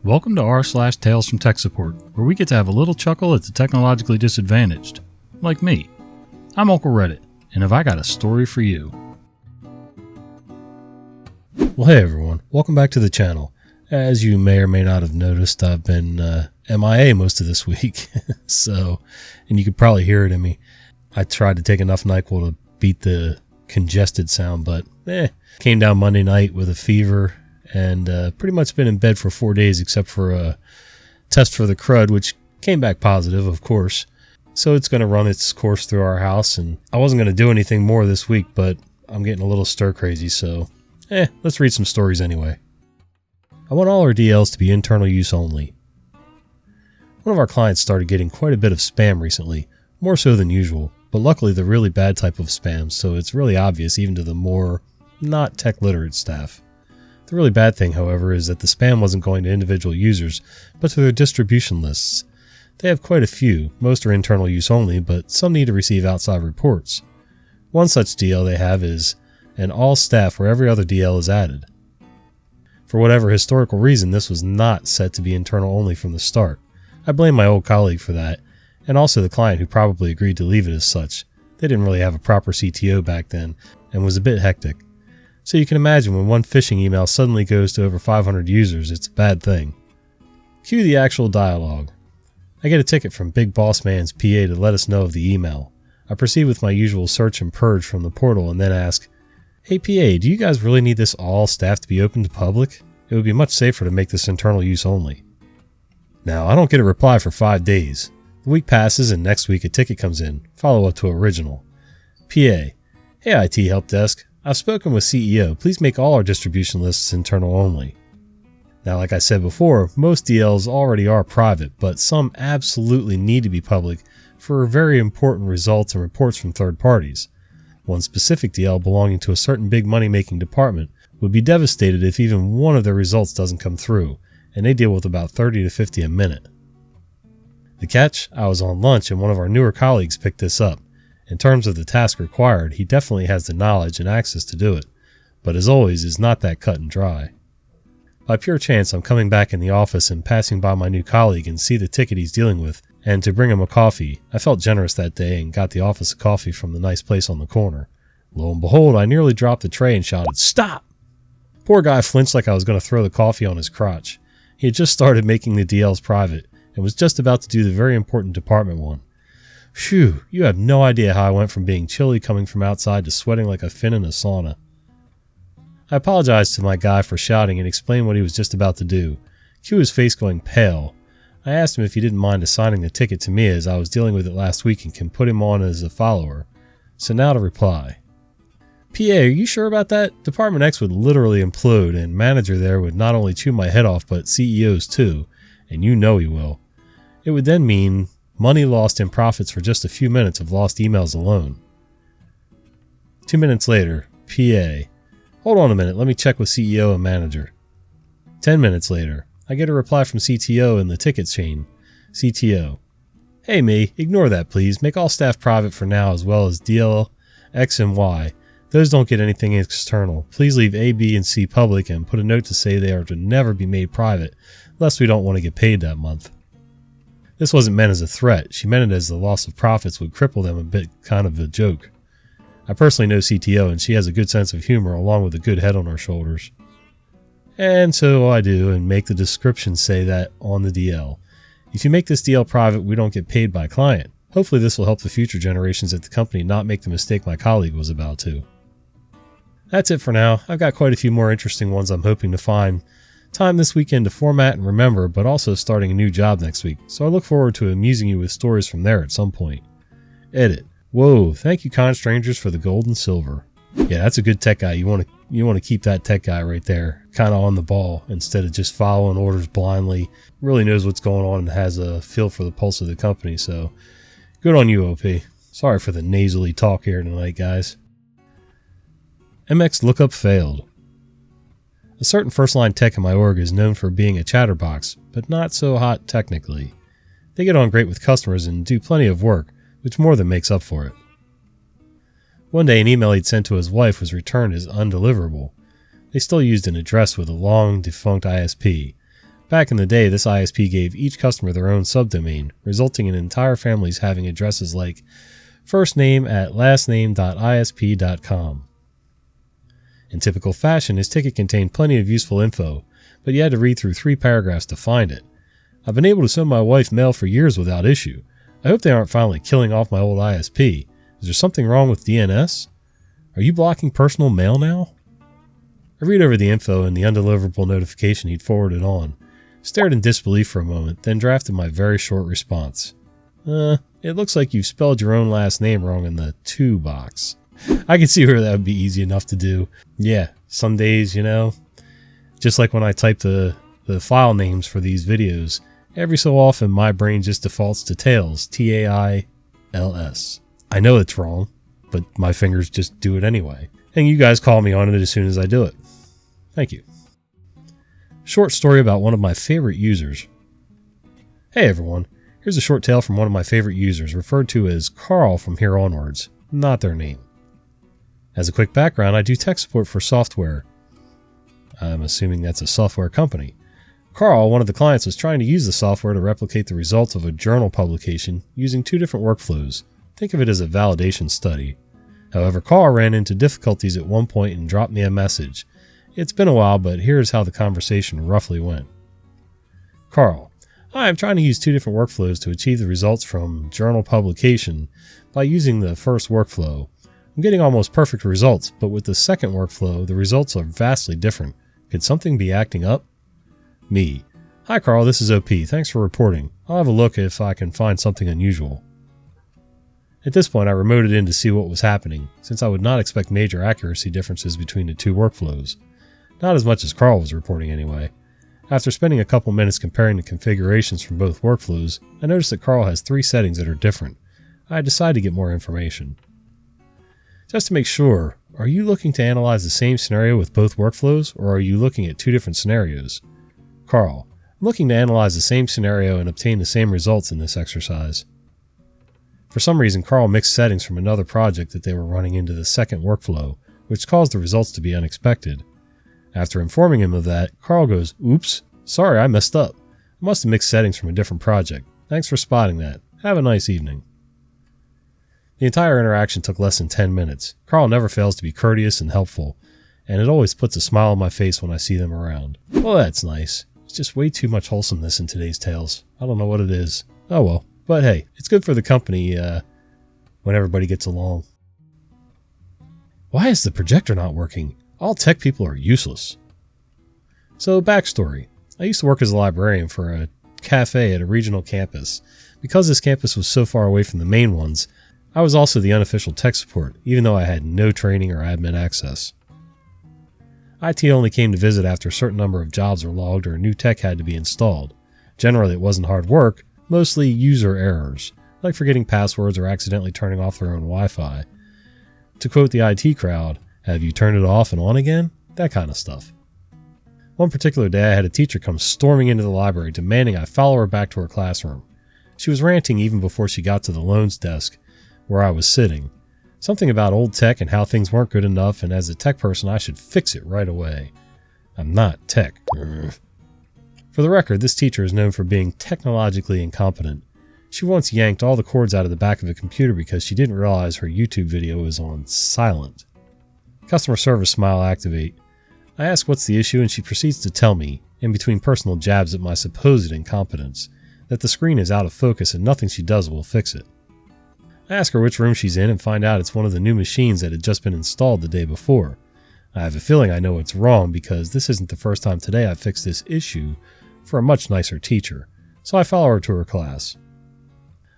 Welcome to r/Tales from Tech Support, where we get to have a little chuckle at the technologically disadvantaged. Like me. I'm Uncle Reddit, and have I got a story for you. Well, hey everyone, welcome back to the channel. As you may or may not have noticed, I've been MIA most of this week, and you could probably hear it in me. I tried to take enough NyQuil to beat the congested sound, but came down Monday night with a fever, and pretty much been in bed for 4 days except for a test for the crud, which came back positive, of course. So it's going to run its course through our house, and I wasn't going to do anything more this week, but I'm getting a little stir-crazy, so let's read some stories anyway. I want all our DLs to be internal use only. One of our clients started getting quite a bit of spam recently, more so than usual, but luckily the really bad type of spam, so it's really obvious even to the more not tech-literate staff. The really bad thing, however, is that the spam wasn't going to individual users, but to their distribution lists. They have quite a few, most are internal use only, but some need to receive outside reports. One such DL they have is an all staff where every other DL is added. For whatever historical reason, this was not set to be internal only from the start. I blame my old colleague for that, and also the client who probably agreed to leave it as such. They didn't really have a proper CTO back then, and was a bit hectic. So you can imagine when one phishing email suddenly goes to over 500 users, it's a bad thing. Cue the actual dialogue. I get a ticket from Big Boss Man's PA to let us know of the email. I proceed with my usual search and purge from the portal and then ask, "Hey PA, do you guys really need this all staff to be open to public? It would be much safer to make this internal use only." Now, I don't get a reply for 5 days. The week passes and next week a ticket comes in, follow up to original. PA, "Hey IT help desk, I've spoken with CEO, please make all our distribution lists internal only." Now, like I said before, most DLs already are private, but some absolutely need to be public for very important results and reports from third parties. One specific DL belonging to a certain big money-making department would be devastated if even one of their results doesn't come through, and they deal with about 30 to 50 a minute. The catch? I was on lunch and one of our newer colleagues picked this up. In terms of the task required, he definitely has the knowledge and access to do it, but as always is not that cut and dry. By pure chance, I'm coming back in the office and passing by my new colleague and see the ticket he's dealing with, and to bring him a coffee. I felt generous that day and got the office a coffee from the nice place on the corner. Lo and behold, I nearly dropped the tray and shouted, "Stop!" Poor guy flinched like I was going to throw the coffee on his crotch. He had just started making the DLs private, and was just about to do the very important department one. Phew, you have no idea how I went from being chilly coming from outside to sweating like a Finn in a sauna. I apologized to my guy for shouting and explained what he was just about to do. Cue his face going pale. I asked him if he didn't mind assigning the ticket to me as I was dealing with it last week and can put him on as a follower. So now to reply. PA, are you sure about that? Department X would literally implode and manager there would not only chew my head off but CEOs too, and you know he will. It would then mean money lost in profits for just a few minutes of lost emails alone. 2 minutes later, PA. Hold on a minute, let me check with CEO and manager. 10 minutes later, I get a reply from CTO in the ticket chain. CTO. Hey me, ignore that please. Make all staff private for now as well as DL, X and Y. Those don't get anything external. Please leave A, B, and C public and put a note to say they are to never be made private, lest we don't want to get paid that month. This wasn't meant as a threat. She meant it as the loss of profits would cripple them a bit, kind of a joke. I personally know CTO and she has a good sense of humor along with a good head on her shoulders. And so I do and make the description say that on the DL. If you make this DL private, we don't get paid by client. Hopefully this will help the future generations at the company not make the mistake my colleague was about to. That's it for now. I've got quite a few more interesting ones I'm hoping to find time this weekend to format and remember, but also starting a new job next week, so I look forward to amusing you with stories from there at some point. Edit. Whoa, thank you kind strangers for the gold and silver. Yeah, that's a good tech guy. You want to keep that tech guy right there, kind of on the ball instead of just following orders blindly. Really knows what's going on and has a feel for the pulse of the company, so good on you, OP. Sorry for the nasally talk here tonight, guys. MX lookup failed. A certain first-line tech in my org is known for being a chatterbox, but not so hot technically. They get on great with customers and do plenty of work, which more than makes up for it. One day an email he'd sent to his wife was returned as undeliverable. They still used an address with a long defunct ISP. Back in the day, this ISP gave each customer their own subdomain, resulting in entire families having addresses like firstname@lastname.isp.com. In typical fashion, his ticket contained plenty of useful info, but you had to read through 3 paragraphs to find it. I've been able to send my wife mail for years without issue. I hope they aren't finally killing off my old ISP. Is there something wrong with DNS? Are you blocking personal mail now? I read over the info and the undeliverable notification he'd forwarded on, stared in disbelief for a moment, then drafted my very short response. It looks like you've spelled your own last name wrong in the to box. I can see where that would be easy enough to do. Yeah, some days, just like when I type the file names for these videos, every so often my brain just defaults to Tails, Tails. I know it's wrong, but my fingers just do it anyway. And you guys call me on it as soon as I do it. Thank you. Short story about one of my favorite users. Hey everyone, here's a short tale from one of my favorite users, referred to as Carl from here onwards, not their name. As a quick background, I do tech support for software. I'm assuming that's a software company. Carl, one of the clients, was trying to use the software to replicate the results of a journal publication using 2 different workflows. Think of it as a validation study. However, Carl ran into difficulties at one point and dropped me a message. It's been a while, but here's how the conversation roughly went. Carl: Hi, I'm trying to use 2 different workflows to achieve the results from journal publication by using the first workflow. I'm getting almost perfect results, but with the second workflow, the results are vastly different. Could something be acting up? Me: Hi Carl, this is OP. Thanks for reporting. I'll have a look if I can find something unusual. At this point, I remoted in to see what was happening, since I would not expect major accuracy differences between the 2 workflows. Not as much as Carl was reporting anyway. After spending a couple minutes comparing the configurations from both workflows, I noticed that Carl has 3 settings that are different. I decided to get more information. Just to make sure, are you looking to analyze the same scenario with both workflows, or are you looking at 2 different scenarios? Carl: I'm looking to analyze the same scenario and obtain the same results in this exercise. For some reason, Carl mixed settings from another project that they were running into the second workflow, which caused the results to be unexpected. After informing him of that, Carl goes, "Oops, sorry, I messed up. I must have mixed settings from a different project. Thanks for spotting that. Have a nice evening." The entire interaction took less than 10 minutes. Carl never fails to be courteous and helpful, and it always puts a smile on my face when I see them around. Well, that's nice. It's just way too much wholesomeness in today's tales. I don't know what it is. Oh well. But hey, it's good for the company when everybody gets along. Why is the projector not working? All tech people are useless. So, backstory. I used to work as a librarian for a cafe at a regional campus. Because this campus was so far away from the main ones, I was also the unofficial tech support, even though I had no training or admin access. IT only came to visit after a certain number of jobs were logged or new tech had to be installed. Generally, it wasn't hard work, mostly user errors, like forgetting passwords or accidentally turning off their own Wi-Fi. To quote the IT crowd, "Have you turned it off and on again?" That kind of stuff. One particular day, I had a teacher come storming into the library demanding I follow her back to her classroom. She was ranting even before she got to the loans desk, where I was sitting. Something about old tech and how things weren't good enough, and as a tech person, I should fix it right away. I'm not tech. For the record, this teacher is known for being technologically incompetent. She once yanked all the cords out of the back of a computer because she didn't realize her YouTube video was on silent. Customer service smile activate. I ask what's the issue and she proceeds to tell me, in between personal jabs at my supposed incompetence, that the screen is out of focus and nothing she does will fix it. I ask her which room she's in and find out it's one of the new machines that had just been installed the day before. I have a feeling I know it's wrong because this isn't the first time today I've fixed this issue for a much nicer teacher, so I follow her to her class.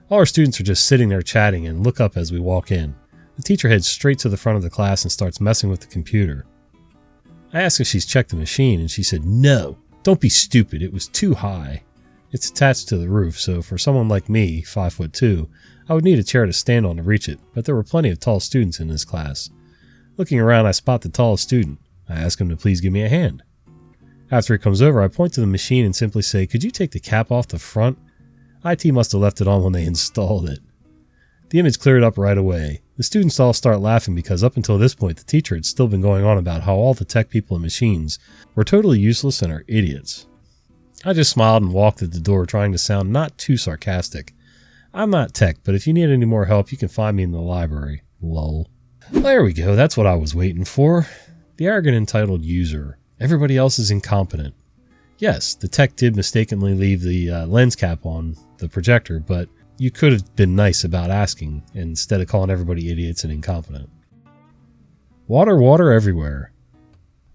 All our students are just sitting there chatting and look up as we walk in. The teacher heads straight to the front of the class and starts messing with the computer. I asked if she's checked the machine and she said, "No, don't be stupid, it was too high." It's attached to the roof, so for someone like me, 5'2", I would need a chair to stand on to reach it, but there were plenty of tall students in this class. Looking around, I spot the tallest student. I ask him to please give me a hand. After he comes over, I point to the machine and simply say, "Could you take the cap off the front?" IT must have left it on when they installed it. The image cleared up right away. The students all start laughing because up until this point, the teacher had still been going on about how all the tech people and machines were totally useless and are idiots. I just smiled and walked at the door, trying to sound not too sarcastic. I'm not tech, but if you need any more help, you can find me in the library. Lol. There we go, that's what I was waiting for. The arrogant entitled user. Everybody else is incompetent. Yes, the tech did mistakenly leave the lens cap on the projector, but you could have been nice about asking instead of calling everybody idiots and incompetent. Water, water everywhere.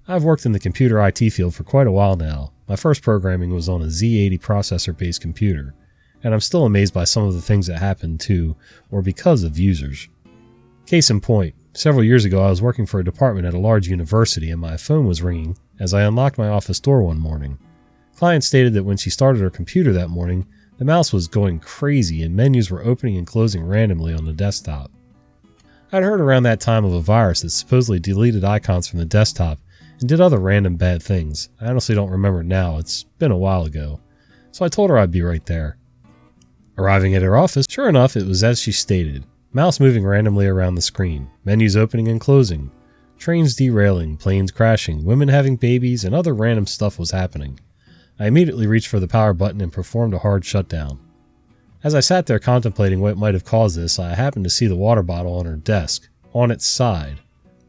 I've worked in the computer IT field for quite a while now. My first programming was on a Z80 processor-based computer, and I'm still amazed by some of the things that happen to or because of users. Case in point, several years ago I was working for a department at a large university and my phone was ringing as I unlocked my office door one morning. Client stated that when she started her computer that morning, the mouse was going crazy and menus were opening and closing randomly on the desktop. I'd heard around that time of a virus that supposedly deleted icons from the desktop and did other random bad things. I honestly don't remember now, it's been a while ago. So I told her I'd be right there. Arriving at her office, sure enough, it was as she stated. Mouse moving randomly around the screen, menus opening and closing, trains derailing, planes crashing, women having babies, and other random stuff was happening. I immediately reached for the power button and performed a hard shutdown. As I sat there contemplating what might have caused this, I happened to see the water bottle on her desk, on its side,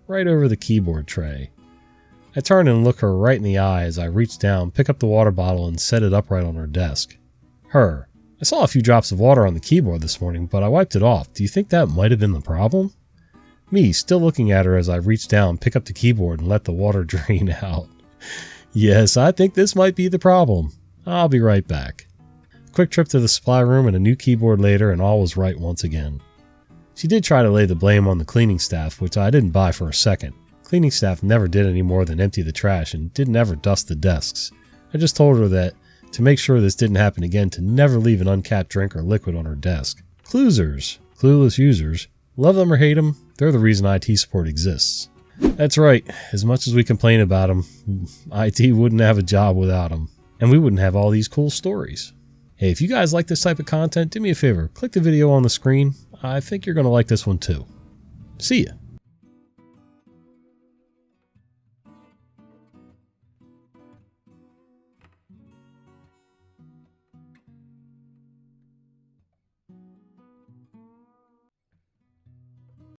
right over the keyboard tray. I turned and looked her right in the eye as I reached down, pick up the water bottle, and set it upright on her desk. Her. I saw a few drops of water on the keyboard this morning, but I wiped it off. Do you think that might have been the problem? Me, still looking at her as I reached down, pick up the keyboard, and let the water drain out. Yes, I think this might be the problem. I'll be right back. Quick trip to the supply room and a new keyboard later, and all was right once again. She did try to lay the blame on the cleaning staff, which I didn't buy for a second. Cleaning staff never did any more than empty the trash and didn't ever dust the desks. I just told her that to make sure this didn't happen again, to never leave an uncapped drink or liquid on her desk. Cluesers, clueless users, love them or hate them, they're the reason IT support exists. That's right, as much as we complain about them, IT wouldn't have a job without them, and we wouldn't have all these cool stories. Hey, if you guys like this type of content, do me a favor, click the video on the screen. I think you're going to like this one too. See ya.